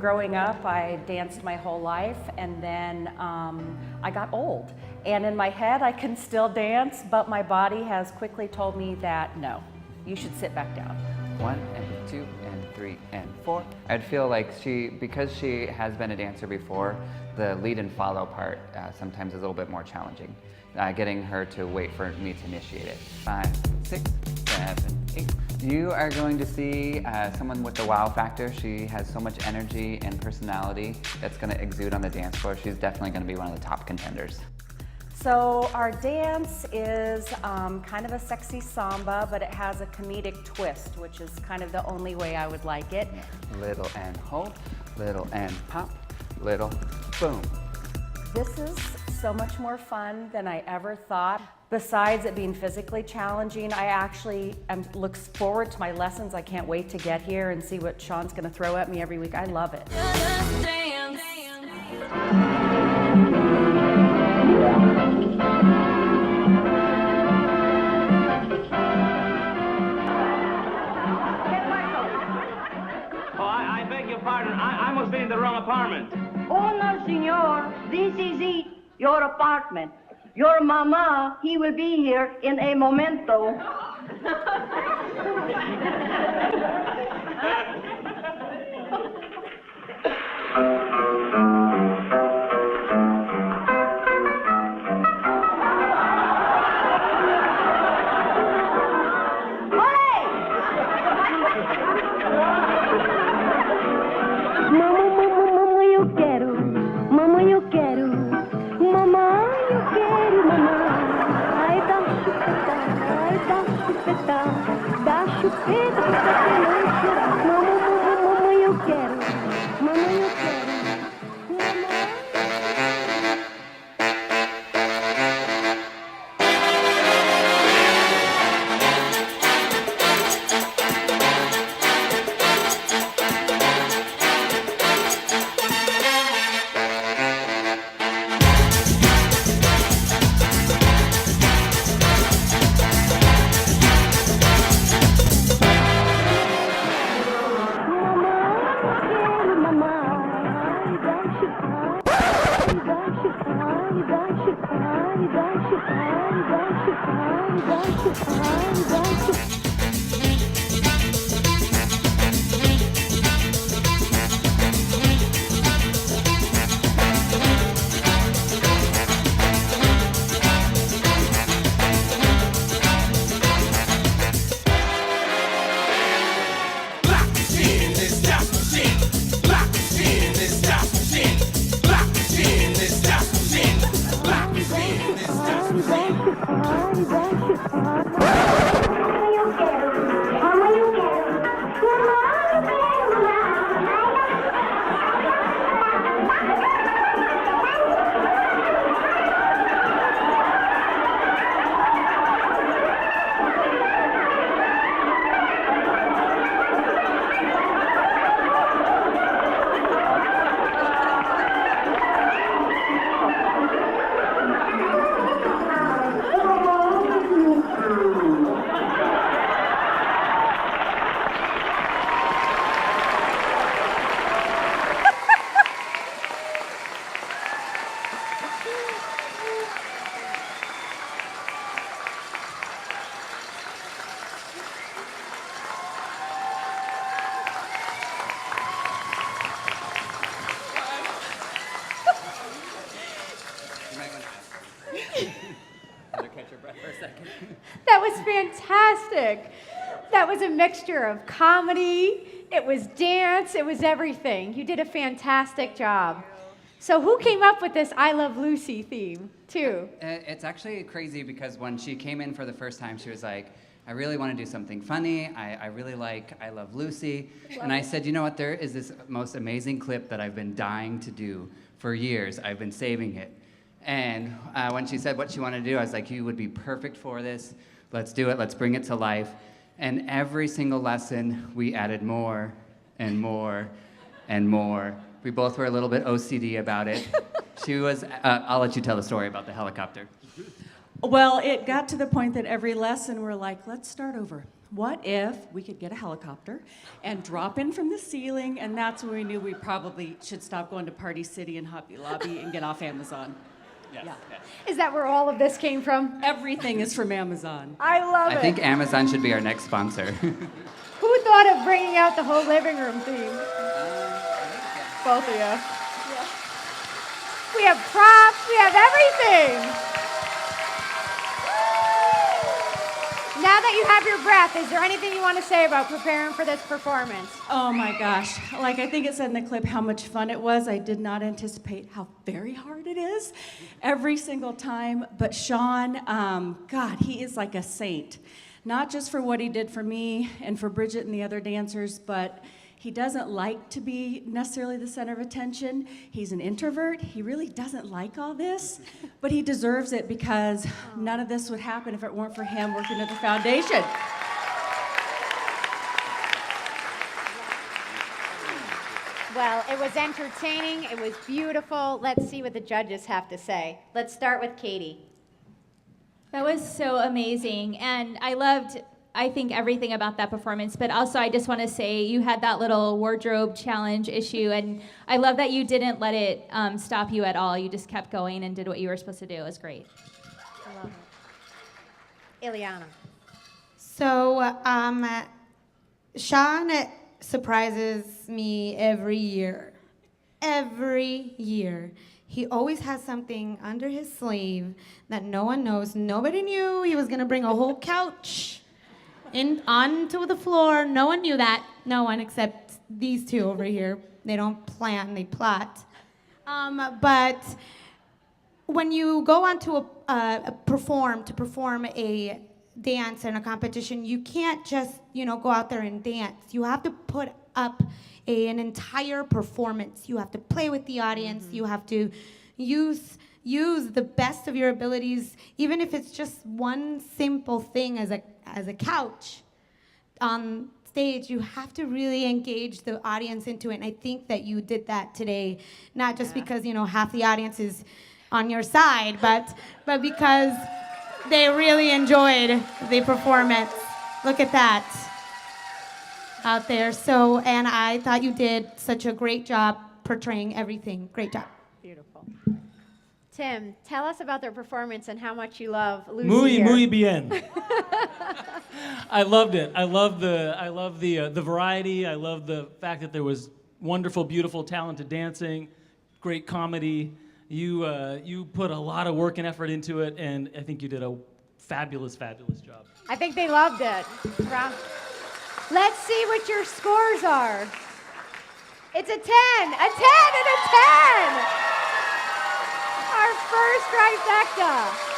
Growing up, I danced my whole life, and then I got old. And in my head, I can still dance, but my body has quickly told me that no, you should sit back down. 1 and 2 and 3 and 4. I'd feel like because she has been a dancer before, the lead and follow part sometimes is a little bit more challenging. Getting her to wait for me to initiate it. 5, 6, 7, 8. You are going to see someone with the wow factor. She has so much energy and personality that's going to exude on the dance floor. She's definitely going to be one of the top contenders. So our dance is kind of a sexy samba, but it has a comedic twist, which is kind of the only way I would like it. Little and hold, little and pop, little boom. This is so much more fun than I ever thought. Besides it being physically challenging, I actually look forward to my lessons. I can't wait to get here and see what Sean's gonna throw at me every week. I love it. I beg your pardon. I must be in the wrong apartment. Oh, no, senor. This is it, your apartment. Your mama, he will be here in a momento. That was fantastic. That was a mixture of comedy, it was dance, it was everything. You did a fantastic job. So who came up with this I Love Lucy theme, too? It's actually crazy because when she came in for the first time, she was like, I really want to do something funny. I really like I Love Lucy. And I said, you know what, there is this most amazing clip that I've been dying to do for years. I've been saving it. And when she said what she wanted to do, I was like, you would be perfect for this. Let's do it, let's bring it to life. And every single lesson, we added more and more and more. We both were a little bit OCD about it. She was, I'll let you tell the story about the helicopter. Well, it got to the point that every lesson we're like, let's start over. what if we could get a helicopter and drop in from the ceiling, and that's when we knew we probably should stop going to Party City and Hobby Lobby and get off Amazon. Yeah. Is that where all of this came from? Everything is from Amazon. I love it. I think Amazon should be our next sponsor. Who thought of bringing out the whole living room theme? Both of you. Yeah. We have props, we have everything. Now that you have your breath, is there anything you want to say about preparing for this performance? Oh my gosh. Like I think it said in the clip how much fun it was. I did not anticipate how very hard it is every single time. But Sean, God, he is like a saint. Not just for what he did for me and for Bridget and the other dancers, but he doesn't like to be necessarily the center of attention. He's an introvert. He really doesn't like all this, but he deserves it because none of this would happen if it weren't for him working at the foundation. Well, it was entertaining. It was beautiful. Let's see what the judges have to say. Let's start with Katie. That was so amazing, and I loved, I think, everything about that performance, but also I just want to say you had that little wardrobe challenge issue, and I love that you didn't let it stop you at all. You just kept going and did what you were supposed to do. It was great. I love it. Ileana. So, Sean surprises me every year. Every year. He always has something under his sleeve that no one knows. Nobody knew he was gonna bring a whole couch onto the floor. No one knew that. No one except these two over here. They don't plan, they plot. But when you go on to perform a dance in a competition, you can't just, go out there and dance. You have to put up an entire performance. You have to play with the audience. You have to use the best of your abilities, even if it's just one simple thing as a couch on stage. You have to really engage the audience into it. And I think that you did that today, not just because half the audience is on your side, but because they really enjoyed the performance. Look at that out there. So, and I thought you did such a great job portraying everything. Great job. Beautiful. Tim, tell us about their performance and how much you love Lucy Muy, here. muy bien. I loved it. I love the variety. I love the fact that there was wonderful, beautiful, talented dancing, great comedy. You put a lot of work and effort into it, and I think you did a fabulous, fabulous job. I think they loved it. Let's see what your scores are. It's a 10, a 10, and a 10! Our first trifecta.